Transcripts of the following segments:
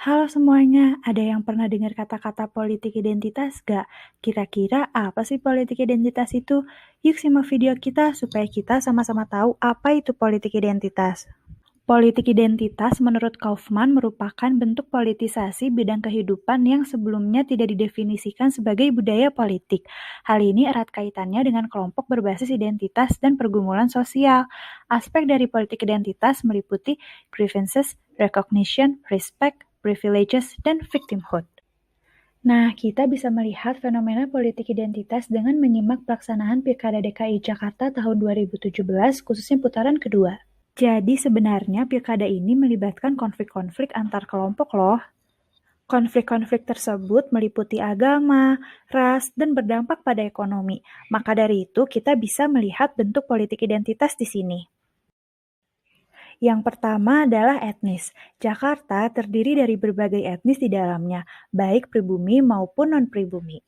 Halo semuanya, ada yang pernah dengar kata-kata politik identitas gak? Kira-kira apa sih politik identitas itu? Yuk simak video kita supaya kita sama-sama tahu apa itu politik identitas. Politik identitas menurut Kaufman merupakan bentuk politisasi bidang kehidupan yang sebelumnya tidak didefinisikan sebagai budaya politik. Hal ini erat kaitannya dengan kelompok berbasis identitas dan pergumulan sosial. Aspek dari politik identitas meliputi grievances, recognition, respect, privileges, dan victimhood. Nah, kita bisa melihat fenomena politik identitas dengan menyimak pelaksanaan Pilkada DKI Jakarta tahun 2017, khususnya putaran kedua. Jadi sebenarnya pilkada ini melibatkan konflik-konflik antar kelompok loh. Konflik-konflik tersebut meliputi agama, ras, dan berdampak pada ekonomi. Maka dari itu kita bisa melihat bentuk politik identitas di sini. Yang pertama adalah etnis. Jakarta terdiri dari berbagai etnis di dalamnya, baik pribumi maupun non-pribumi.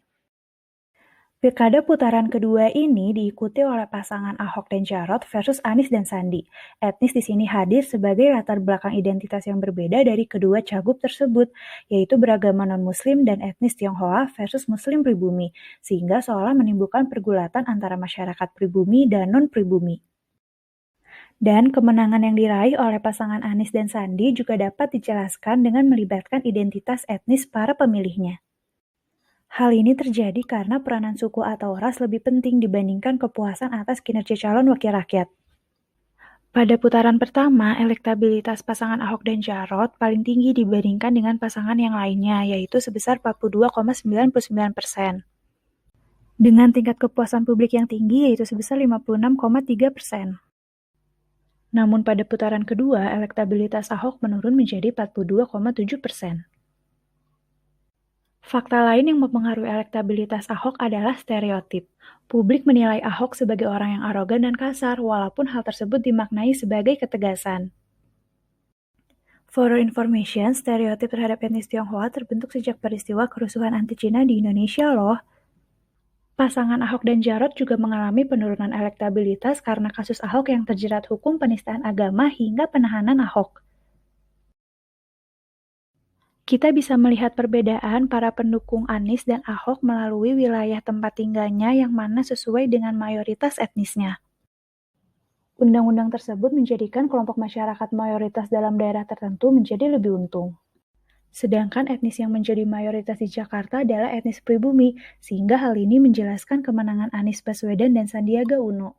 Pilkada putaran kedua ini diikuti oleh pasangan Ahok dan Jarot versus Anies dan Sandi. Etnis di sini hadir sebagai latar belakang identitas yang berbeda dari kedua cagup tersebut, yaitu beragama non-muslim dan etnis Tionghoa versus muslim pribumi, sehingga seolah menimbulkan pergulatan antara masyarakat pribumi dan non-pribumi. Dan kemenangan yang diraih oleh pasangan Anies dan Sandi juga dapat dijelaskan dengan melibatkan identitas etnis para pemilihnya. Hal ini terjadi karena peranan suku atau ras lebih penting dibandingkan kepuasan atas kinerja calon wakil rakyat. Pada putaran pertama, elektabilitas pasangan Ahok dan Jarot paling tinggi dibandingkan dengan pasangan yang lainnya, yaitu sebesar 42,99%. Dengan tingkat kepuasan publik yang tinggi, yaitu sebesar 56,3%. Namun pada putaran kedua, elektabilitas Ahok menurun menjadi 42,7%. Fakta lain yang mempengaruhi elektabilitas Ahok adalah stereotip. Publik menilai Ahok sebagai orang yang arogan dan kasar, walaupun hal tersebut dimaknai sebagai ketegasan. For your information, stereotip terhadap etnis Tionghoa terbentuk sejak peristiwa kerusuhan anti-Cina di Indonesia loh. Pasangan Ahok dan Jarot juga mengalami penurunan elektabilitas karena kasus Ahok yang terjerat hukum penistaan agama hingga penahanan Ahok. Kita bisa melihat perbedaan para pendukung Anies dan Ahok melalui wilayah tempat tinggalnya yang mana sesuai dengan mayoritas etnisnya. Undang-undang tersebut menjadikan kelompok masyarakat mayoritas dalam daerah tertentu menjadi lebih untung. Sedangkan etnis yang menjadi mayoritas di Jakarta adalah etnis pribumi, sehingga hal ini menjelaskan kemenangan Anies Baswedan dan Sandiaga Uno.